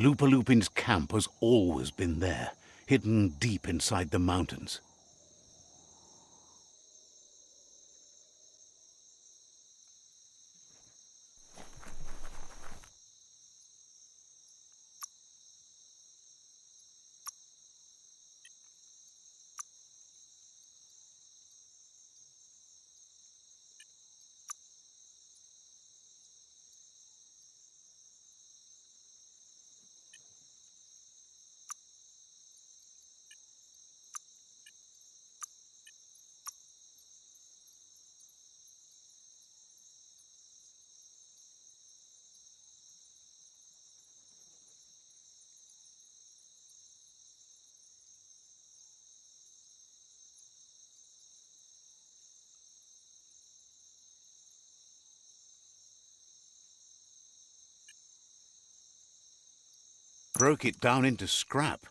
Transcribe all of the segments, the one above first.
Loopalupin's camp has always been there, hidden deep inside the mountains. Broke it down into scrap.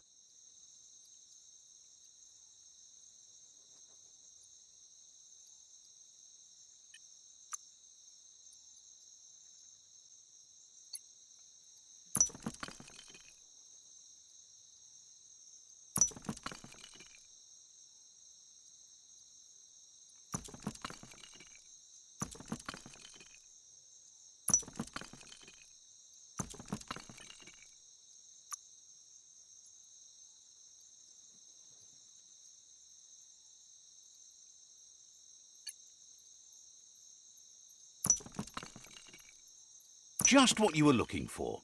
Just what you were looking for.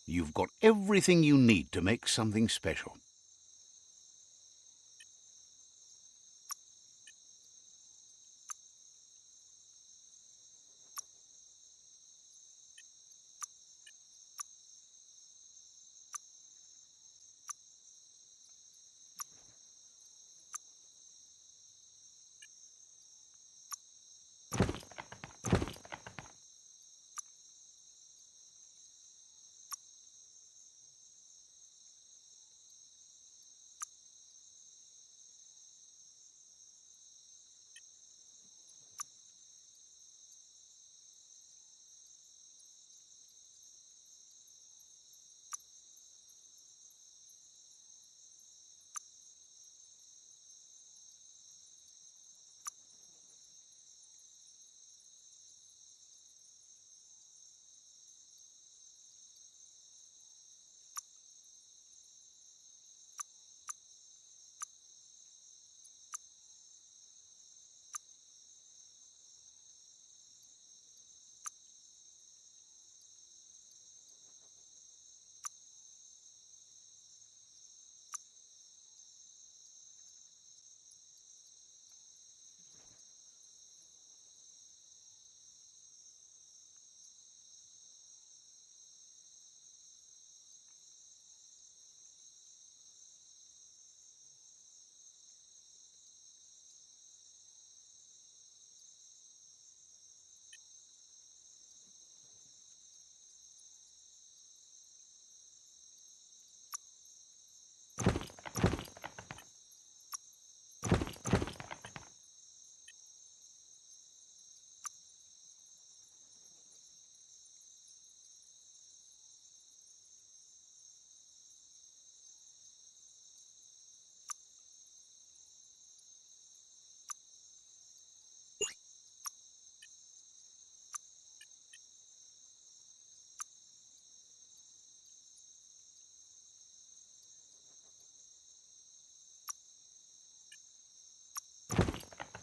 You've got everything you need to make something special.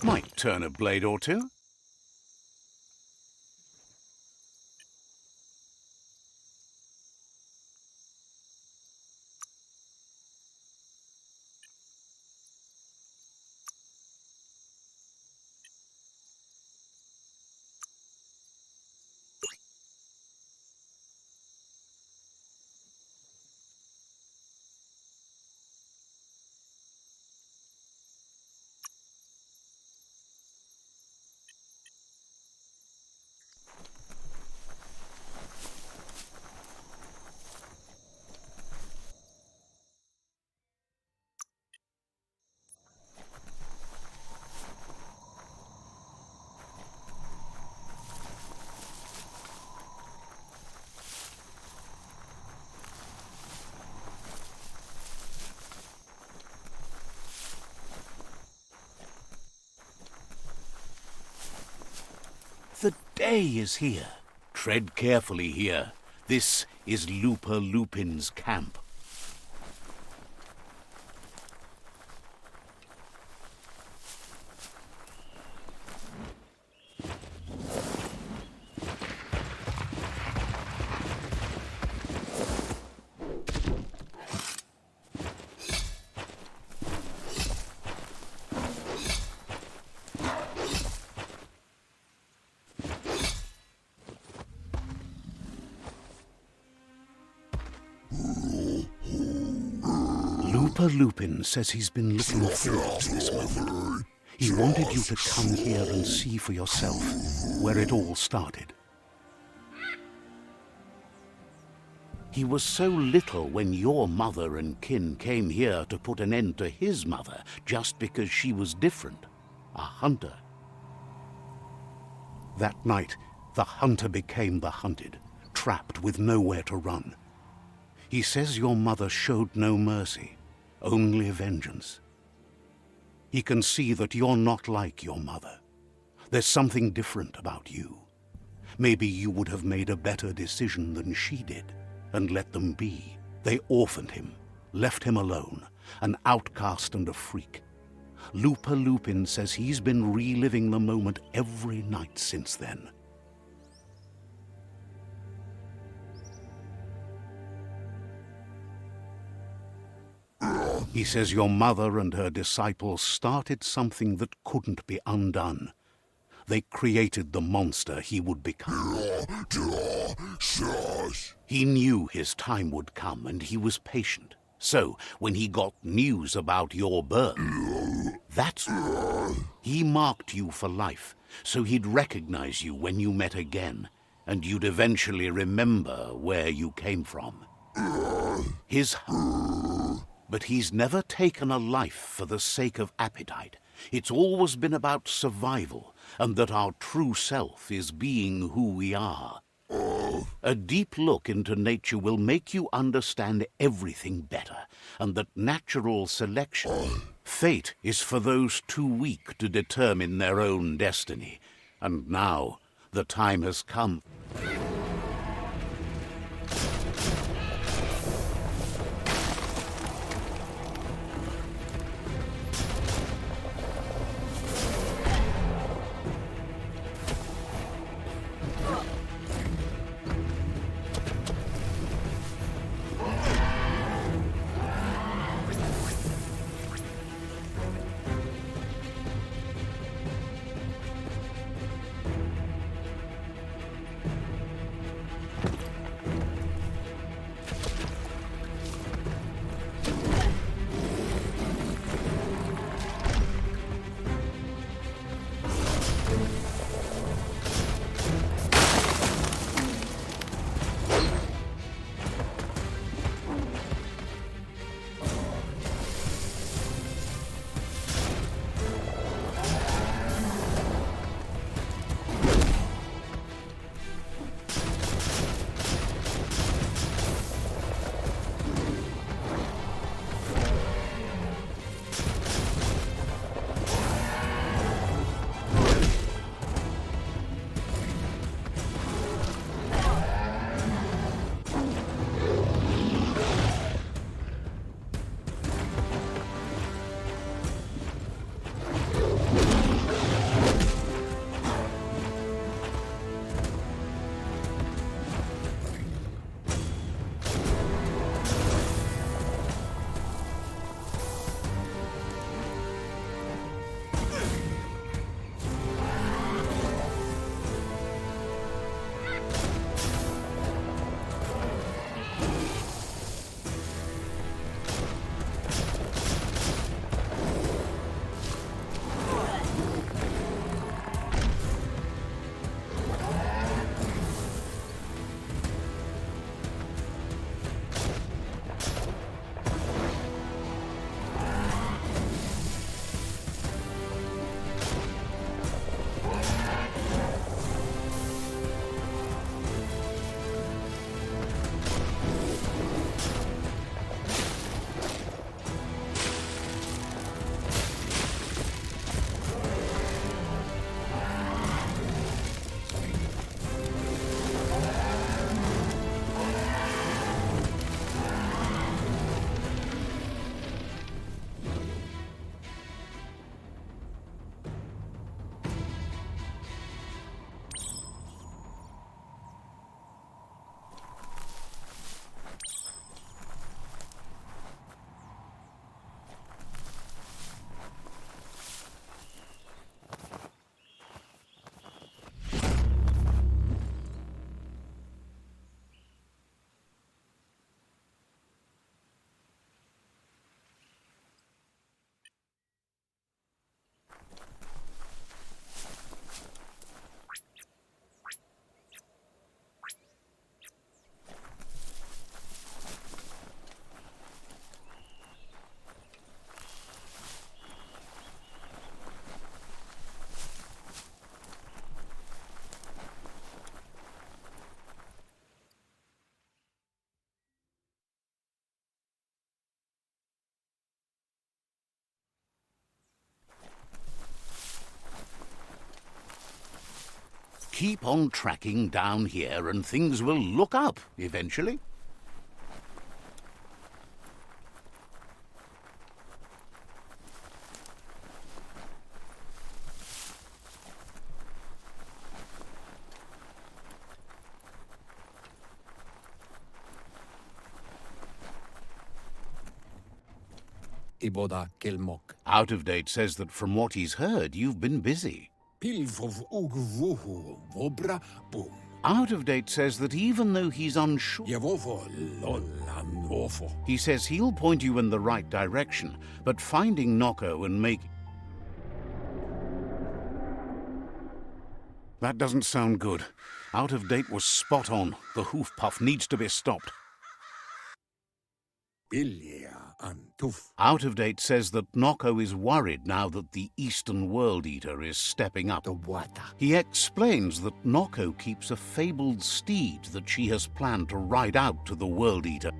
Might turn a blade or two. The day is here. Tread carefully here. This is Looper Lupin's camp. Looper Lupin says he's been looking forward to this moment. He wanted you to come here and see for yourself where it all started. He was so little when your mother and kin came here to put an end to his mother just because she was different, a hunter. That night, the hunter became the hunted, trapped with nowhere to run. He says your mother showed no mercy, only vengeance. He can see that you're not like your mother. There's something different about you. Maybe you would have made a better decision than she did, and let them be. They orphaned him, left him alone, an outcast and a freak. Looper Lupin says he's been reliving the moment every night since then. He says your mother and her disciples started something that couldn't be undone. They created the monster he would become. He knew his time would come, and he was patient. So, when he got news about your birth, he marked you for life, so he'd recognize you when you met again, and you'd eventually remember where you came from. But he's never taken a life for the sake of appetite. It's always been about survival, and that our true self is being who we are. A deep look into nature will make you understand everything better, and that natural selection, fate, is for those too weak to determine their own destiny. And now, the time has come. Keep on tracking down here and things will look up eventually. Iboda kelmok. Out of Date says that from what he's heard, you've been busy. Pilvov ugvuhu vobra boom. Out of Date says that even though he's unsure, Yevovo lolan wofo. he says he'll point you in the right direction, but finding Noko and make... That doesn't sound good. Out of Date was spot on. The hoof puff needs to be stopped. Bilia antuf. Out of Date says that Noko is worried now that the Eastern World Eater is stepping up. The water. He explains that Noko keeps a fabled steed that she has planned to ride out to the World Eater.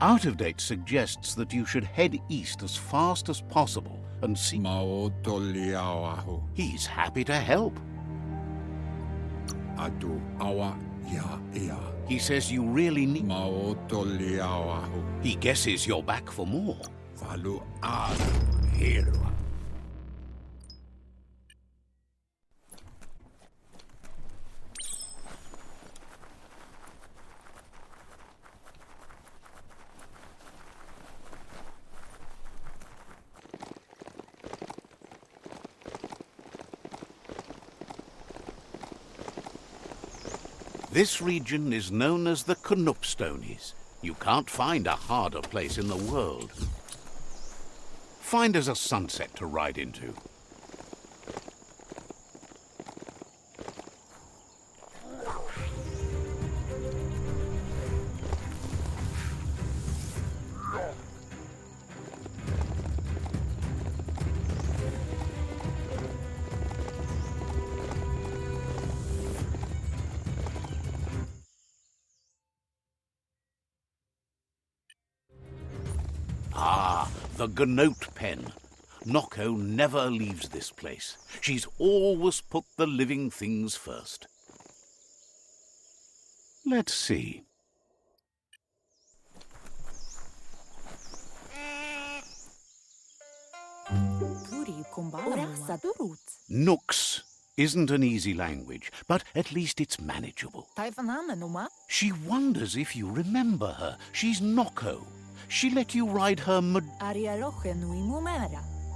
Out of Date suggests that you should head east as fast as possible and see... Maotoliawahu. He's happy to help. Adu awa ya ea. He says you really need... Maotoliawahu. He guesses you're back for more. Valu adu hirwa. This region is known as the Canupstonies. You can't find a harder place in the world. Find us a sunset to ride into. Ah, the Gnote Pen. Noko never leaves this place. She's always put the living things first. Let's see. Nooks isn't an easy language, but at least it's manageable. She wonders if you remember her. She's Noko. She let you ride her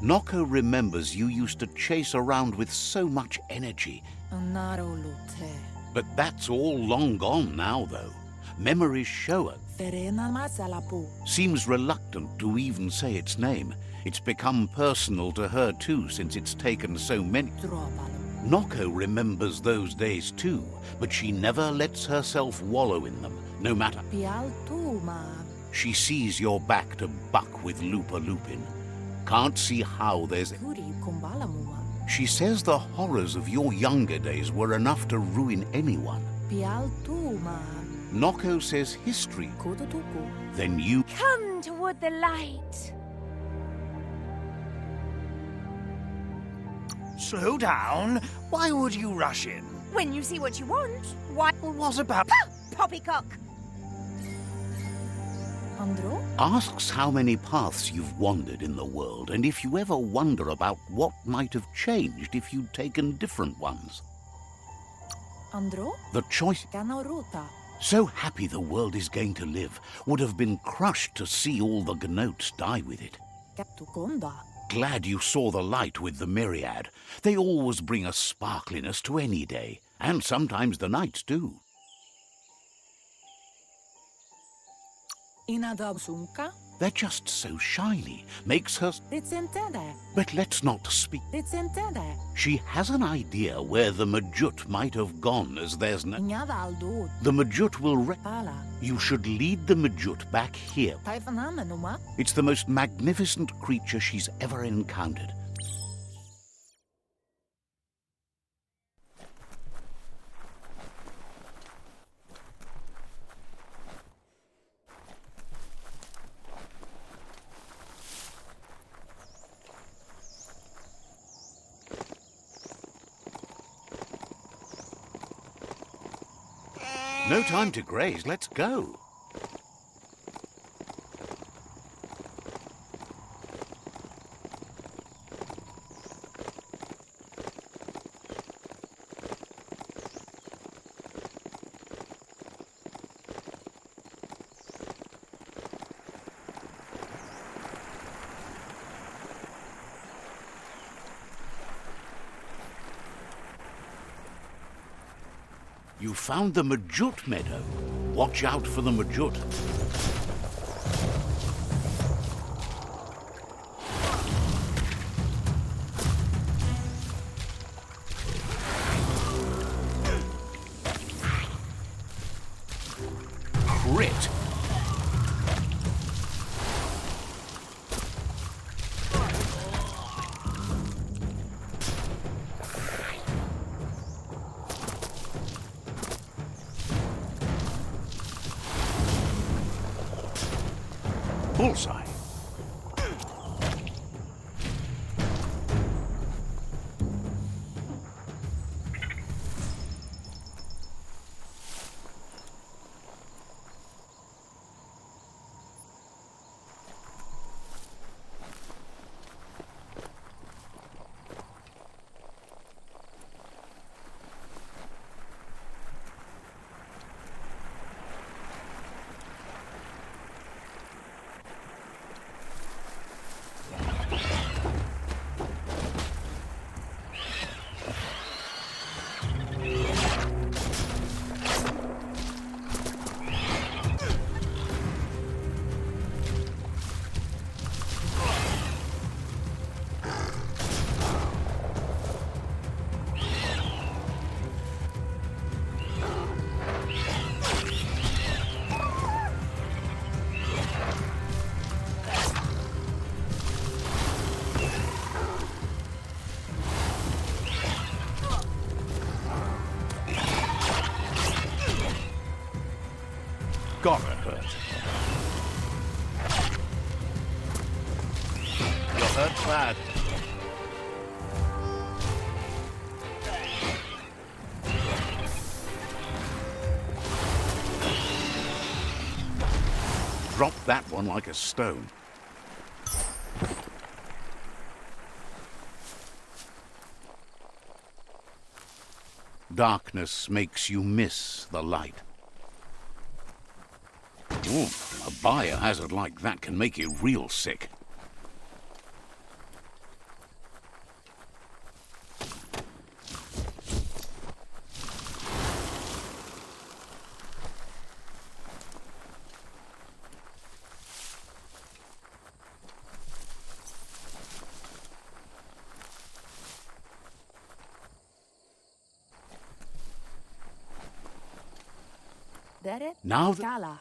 Noko remembers you used to chase around with so much energy. But that's all long gone now, though. Memories show her. Seems reluctant to even say its name. It's become personal to her, too, since it's taken so many. Noko remembers those days, too, but she never lets herself wallow in them, no matter. She sees you're back to buck with Lupa Lupin. Can't see how there's... She says the horrors of your younger days were enough to ruin anyone. Noko says history. Then you... Come toward the light. Slow down. Why would you rush in? When you see what you want, why... Well, what about... Poppycock! Asks how many paths you've wandered in the world, and if you ever wonder about what might have changed if you'd taken different ones. The choice... So happy the world is going to live, would have been crushed to see all the Gnotes die with it. Glad you saw the light with the myriad. They always bring a sparkliness to any day, and sometimes the nights too. They're just so shiny, makes her... But let's not speak. She has an idea where the Majut might have gone, as there's no... The Majut will... You should lead the Majut back here. It's the most magnificent creature she's ever encountered. No time to graze. Let's go. You found the Majut meadow. Watch out for the Majut. Crit. Bullseye. Gotta hurt. You're hurt bad. Drop that one like a stone. Darkness makes you miss the light. Ooh, a biohazard like that can make you real sick. Now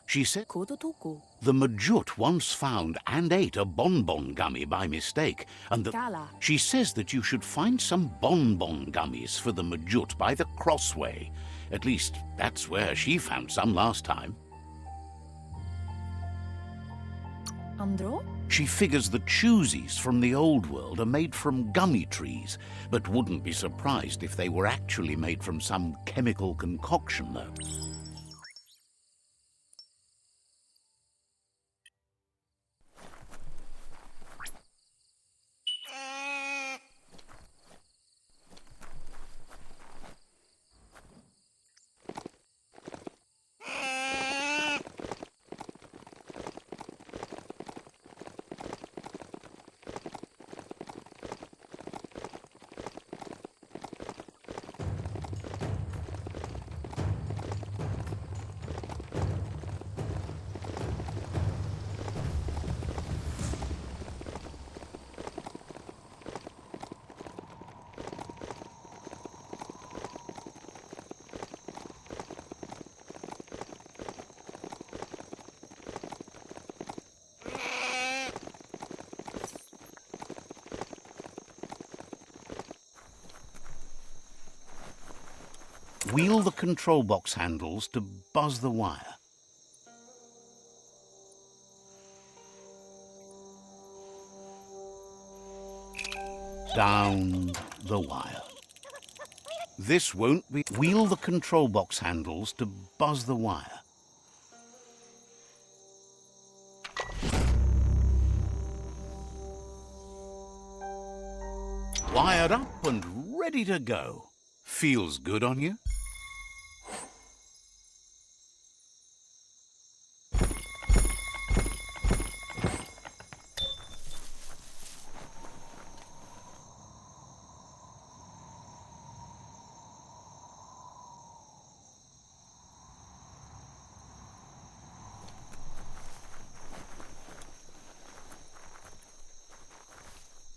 she said the Majut once found and ate a bonbon gummy by mistake, and that she says that you should find some bonbon gummies for the Majut by the crossway. At least, that's where she found some last time. Andro? She figures the choosies from the old world are made from gummy trees, but wouldn't be surprised if they were actually made from some chemical concoction, though. Wheel the control box handles to buzz the wire. Down the wire. This won't be... Wheel the control box handles to buzz the wire. Wired up and ready to go. Feels good on you?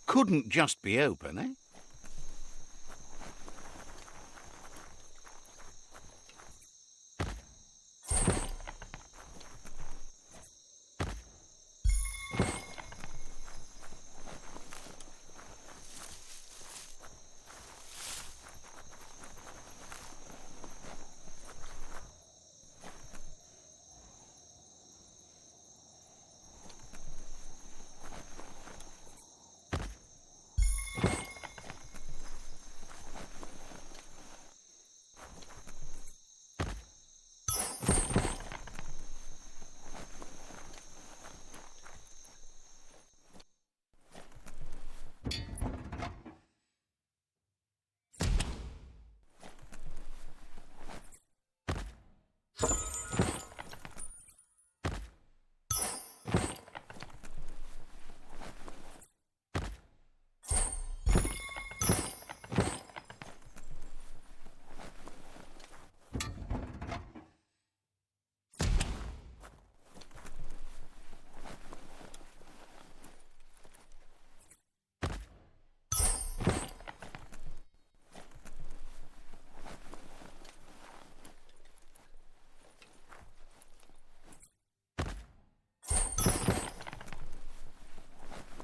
Couldn't just be open, eh?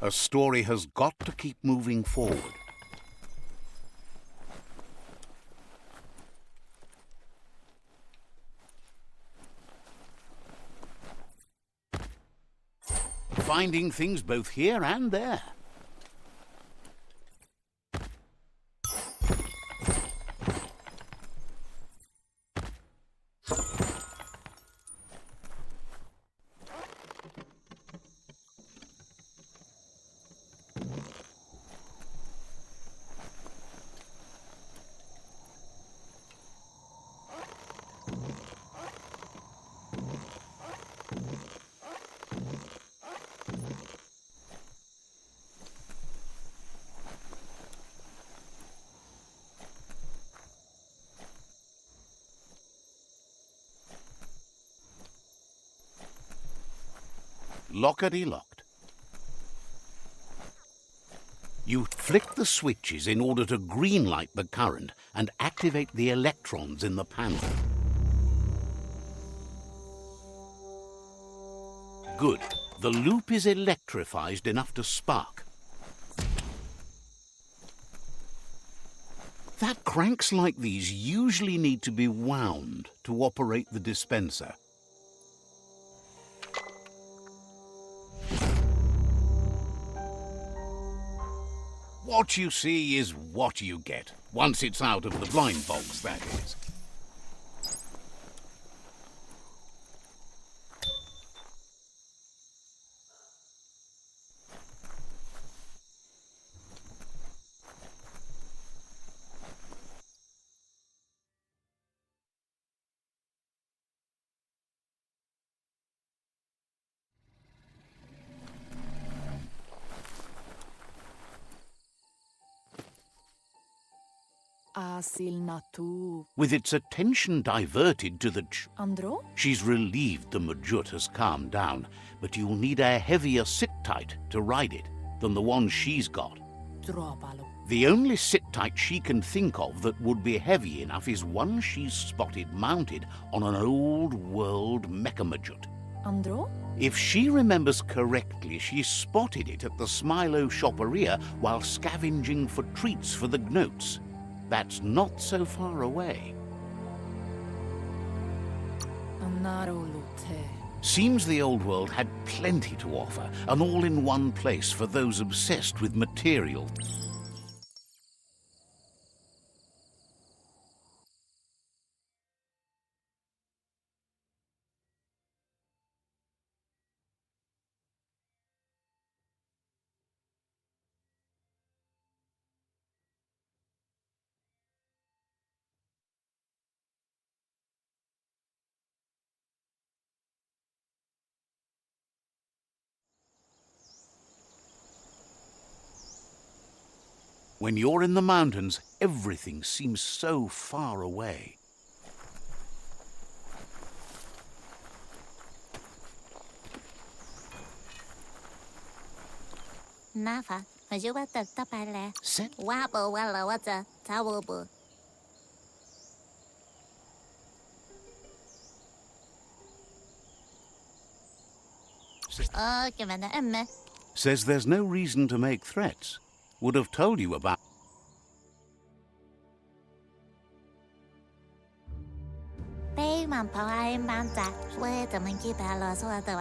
A story has got to keep moving forward. Finding things both here and there. Lockety-locked. You flick the switches in order to green-light the current and activate the electrons in the panel. Good. The loop is electrified enough to spark. That cranks like these usually need to be wound to operate the dispenser. What you see is what you get, once it's out of the blind box, that is. With its attention diverted to the Andro? she's relieved the Majut has calmed down, but you'll need a heavier sit-tight to ride it than the one she's got. Tropalo. The only sit-tight she can think of that would be heavy enough is one she's spotted mounted on an old-world mecha-Majut. Andro? If she remembers correctly, she spotted it at the Smilo Shopperia while scavenging for treats for the Gnotes. That's not so far away. Seems the old world had plenty to offer, an all-in-one place for those obsessed with material. When you're in the mountains, everything seems so far away. Nafa, je vois ta tapale. Sit. Wabo wala wata tawobo. Oh, kemana emme. Says there's no reason to make threats. Would have told you about... Bay man pawa banta. Wait a monkey palace or the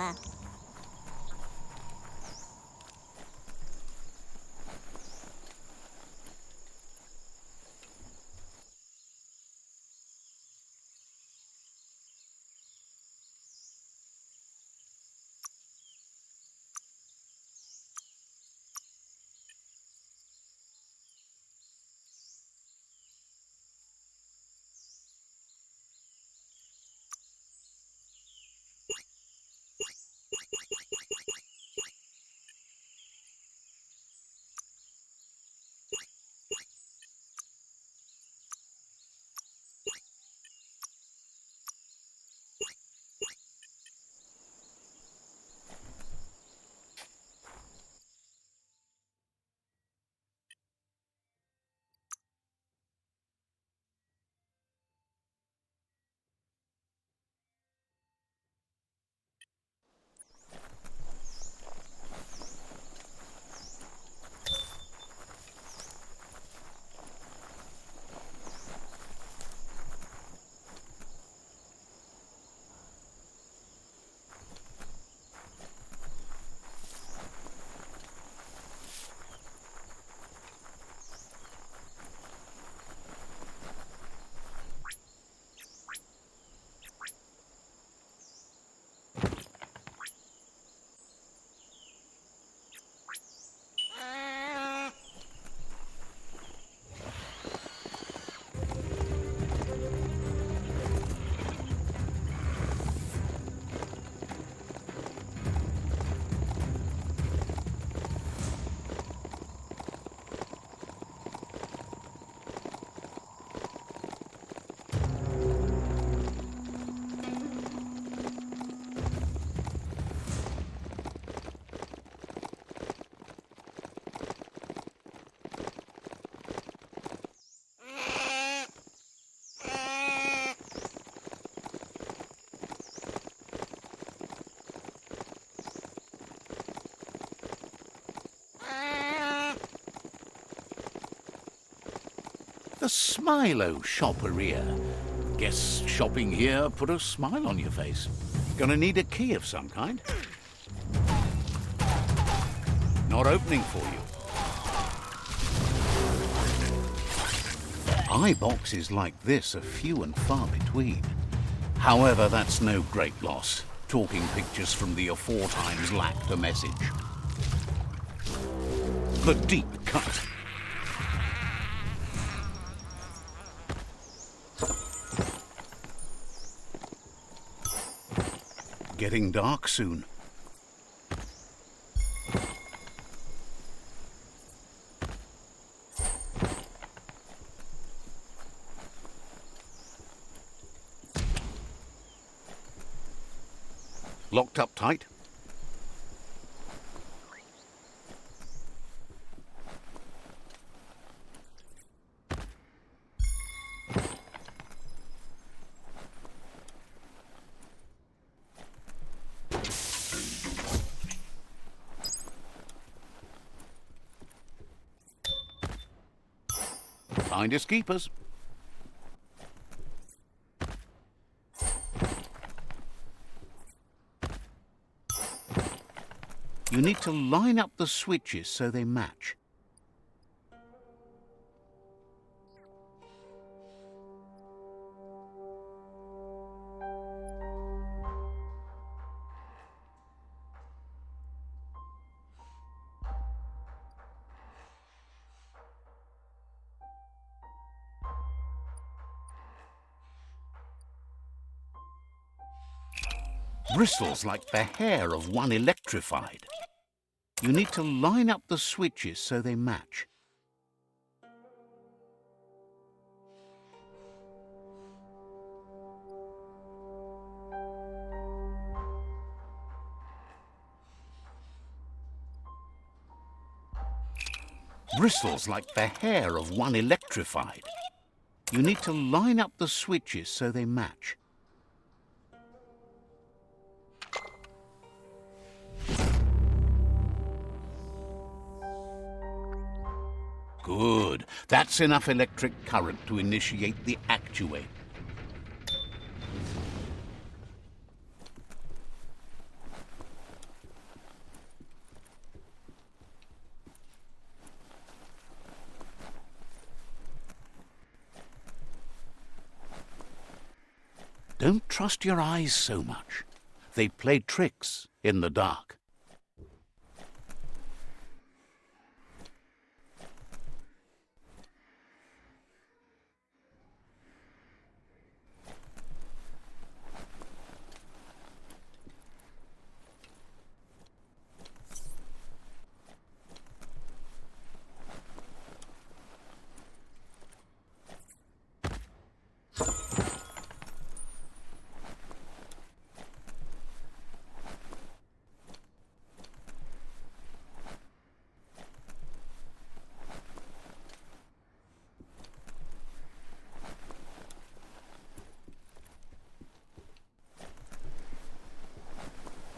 The Smilo Shopperia. Guess shopping here put a smile on your face. Gonna need a key of some kind. Not opening for you. Eye boxes like this are few and far between. However, that's no great loss. Talking pictures from the aforetimes lacked a message. The deep cut. Getting dark soon. Locked up tight. Finders keepers. You need to line up the switches so they match. Bristles like the hair of one electrified. You need to line up the switches so they match. Bristles like the hair of one electrified. You need to line up the switches so they match. Good. That's enough electric current to initiate the actuator. Don't trust your eyes so much. They play tricks in the dark.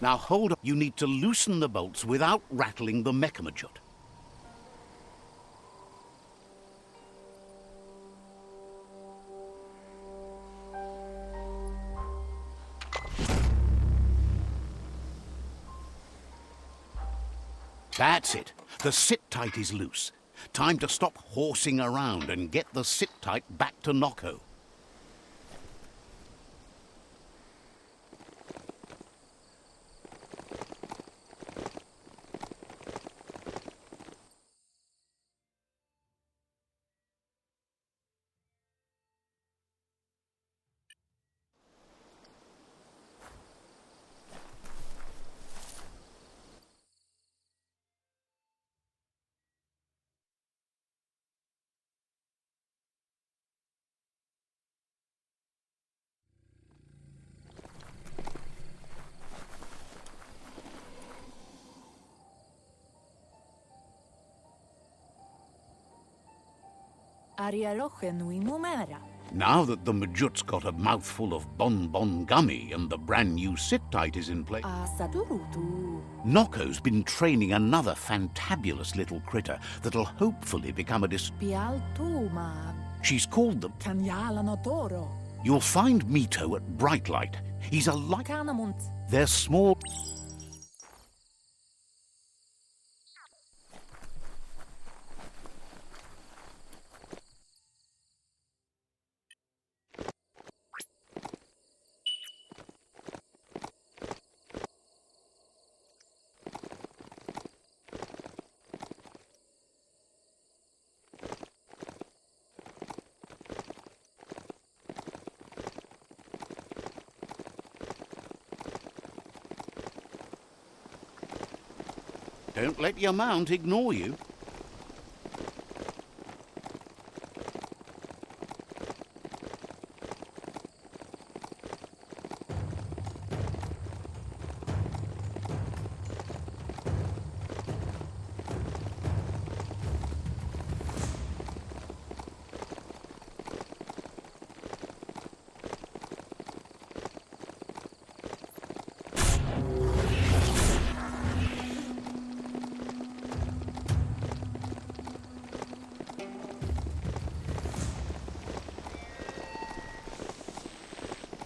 Now hold up. You need to loosen the bolts without rattling the mechamajut. That's it. The sit-tight is loose. Time to stop horsing around and get the sit-tight back to Nocco. Now that the Majut's got a mouthful of Bon Gummy and the brand new sit-tight is in place, Nocco's been training another fantabulous little critter that'll hopefully become a She's called the... You'll find Mito at Bright Light. He's a light... They're small... Don't let your mount ignore you.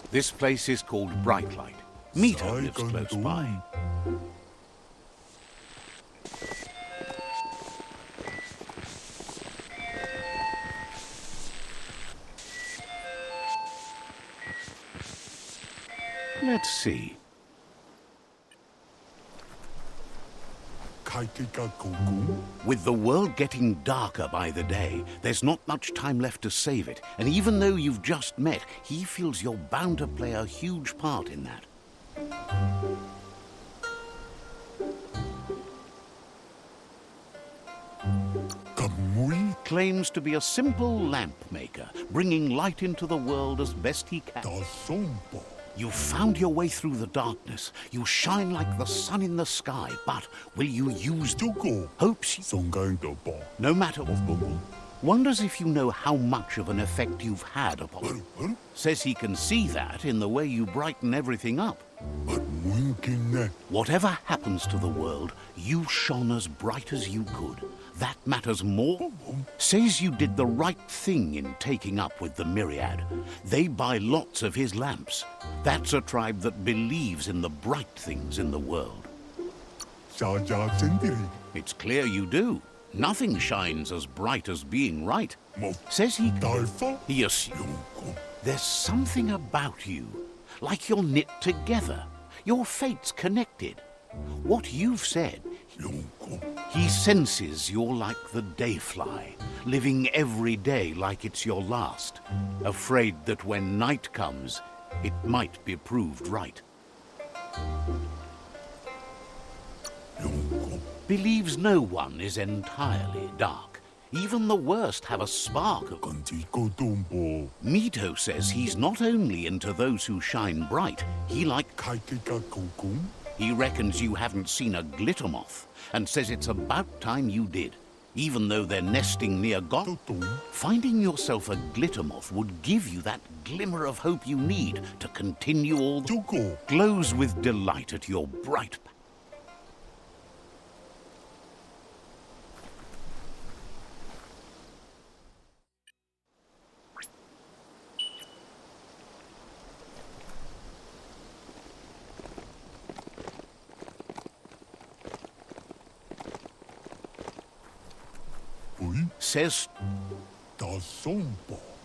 This place is called Bright Light. Mito lives close by. Let's see. With the world getting darker by the day, there's not much time left to save it. And even though you've just met, he feels you're bound to play a huge part in that. Claims to be a simple lamp maker, bringing light into the world as best he can. You've found your way through the darkness. You shine like the sun in the sky, but will you use hopes? No matter what. Wonders if you know how much of an effect you've had upon him. Says he can see that in the way you brighten everything up. Whatever happens to the world, you shone as bright as you could. That matters more. Says you did the right thing in taking up with the Myriad. They buy lots of his lamps. That's a tribe that believes in the bright things in the world. It's clear you do. Nothing shines as bright as being right. Says he assumes. There's something about you, like you're knit together. Your fate's connected. What you've said, he senses you're like the dayfly, living every day like it's your last, afraid that when night comes, it might be proved right. Believes no one is entirely dark. Even the worst have a spark of... Mito says he's not only into those who shine bright, he reckons you haven't seen a glitter moth, and says it's about time you did. Even though they're nesting near God, finding yourself a glitter moth would give you that glimmer of hope you need to continue all the... Glows with delight at your bright...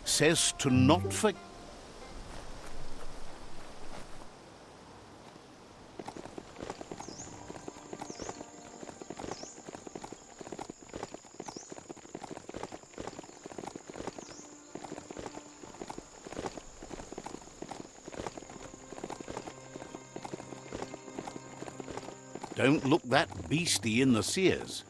Says to not forget. Don't look that beastie in the sears.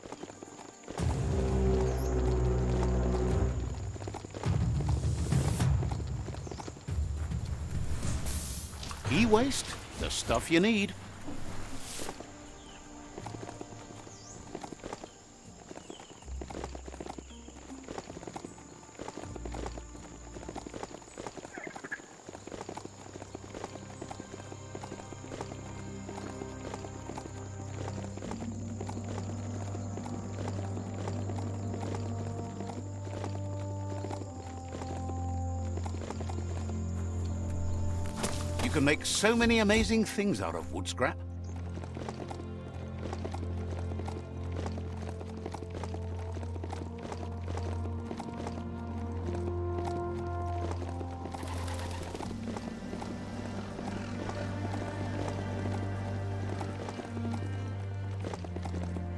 E-waste, the stuff you need. You can make so many amazing things out of wood scrap.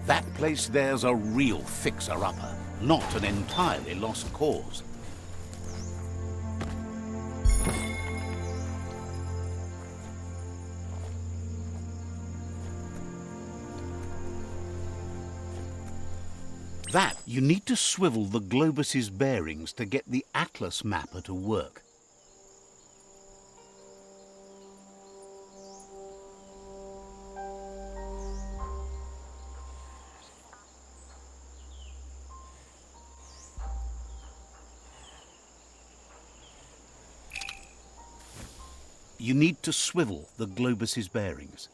That place there's a real fixer-upper, not an entirely lost cause. That, you need to swivel the globus's bearings to get the atlas mapper to work. You need to swivel the globus's bearings.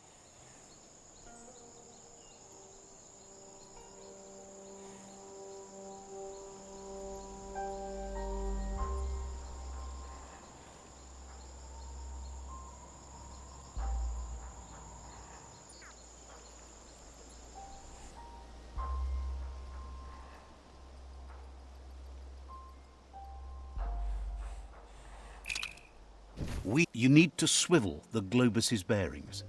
You need to swivel the globus's bearings.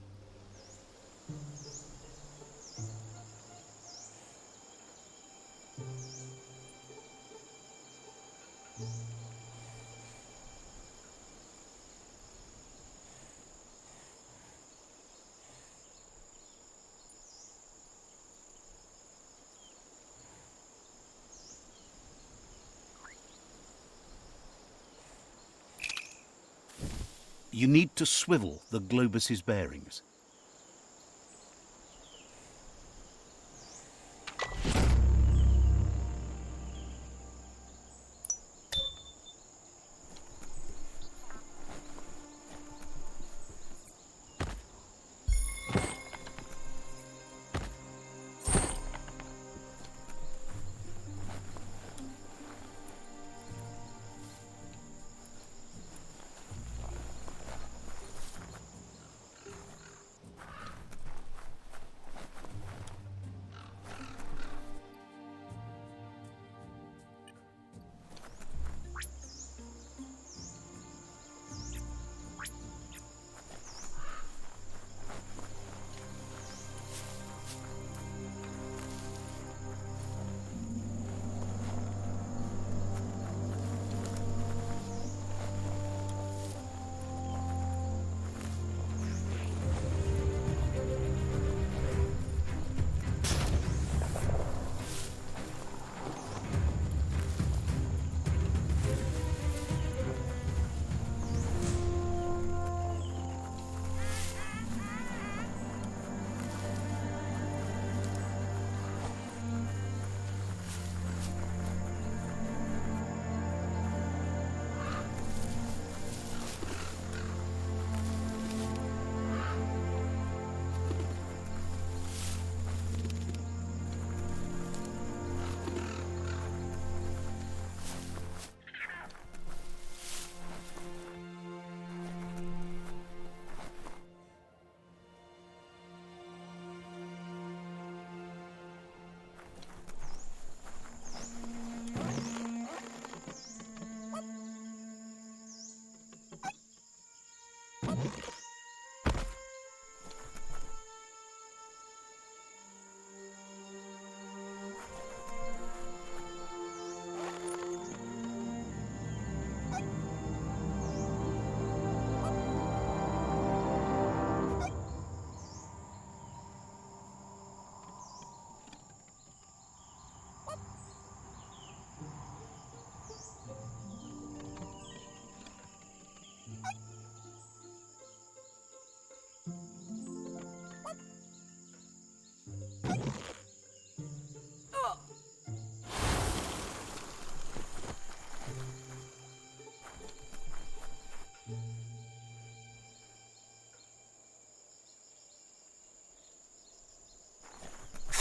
You need to swivel the globus's bearings.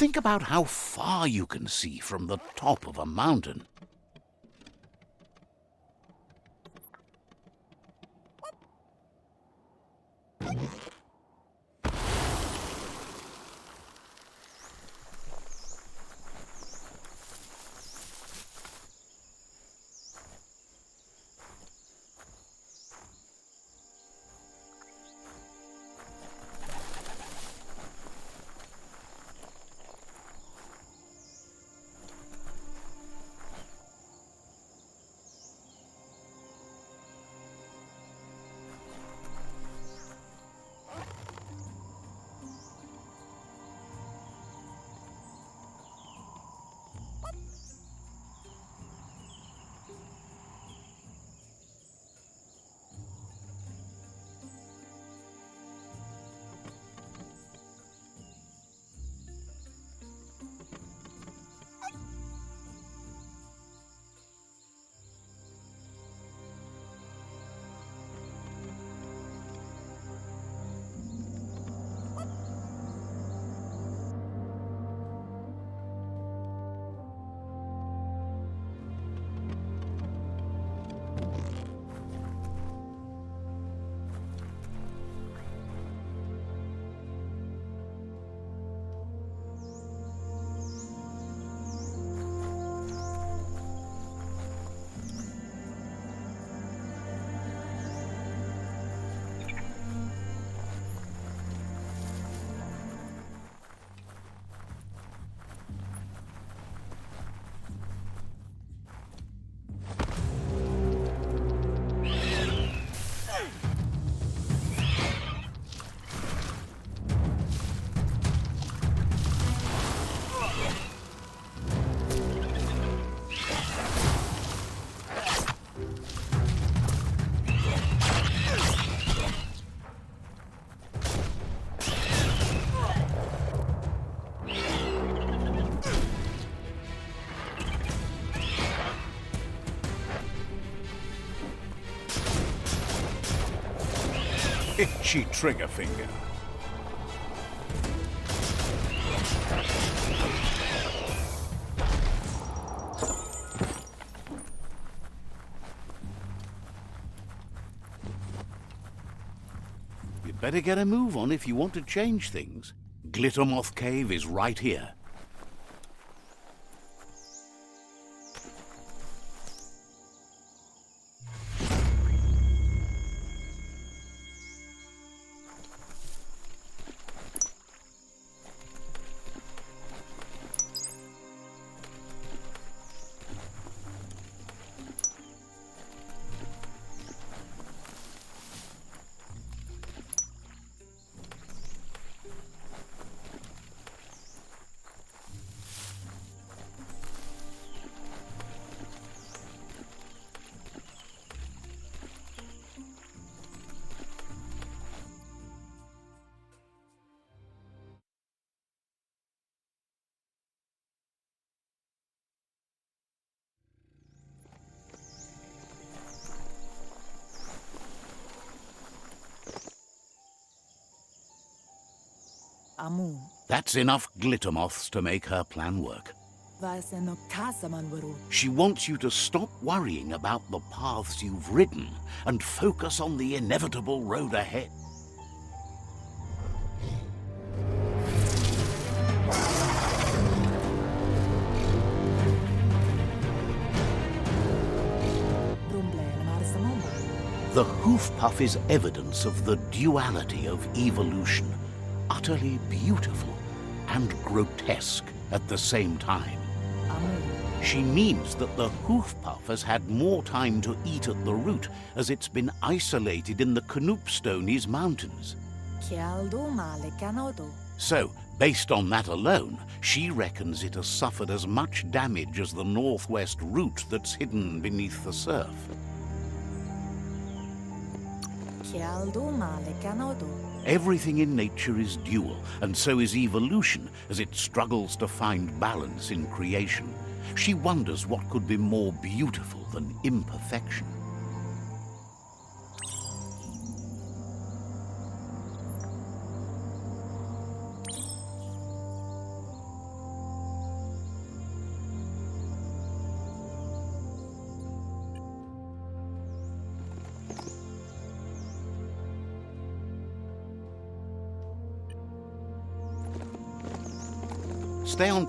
Think about how far you can see from the top of a mountain. Itchy trigger finger. You'd better get a move on if you want to change things. Glittermoth Cave is right here. Amun. That's enough glittermoths to make her plan work. Vasen och kasamanvaru. She wants you to stop worrying about the paths you've ridden and focus on the inevitable road ahead. Brumblele marsamamba. The hoof puff is evidence of the duality of evolution, utterly beautiful and grotesque at the same time. Amun. She means that the hoof puff has had more time to eat at the root as it's been isolated in the Knoopstonies mountains. Kialdo male canodo. So, based on that alone, she reckons it has suffered as much damage as the northwest root that's hidden beneath the surf. Kialdo male canodo. Everything in nature is dual, and so is evolution as it struggles to find balance in creation. She wonders what could be more beautiful than imperfection. Stay on top.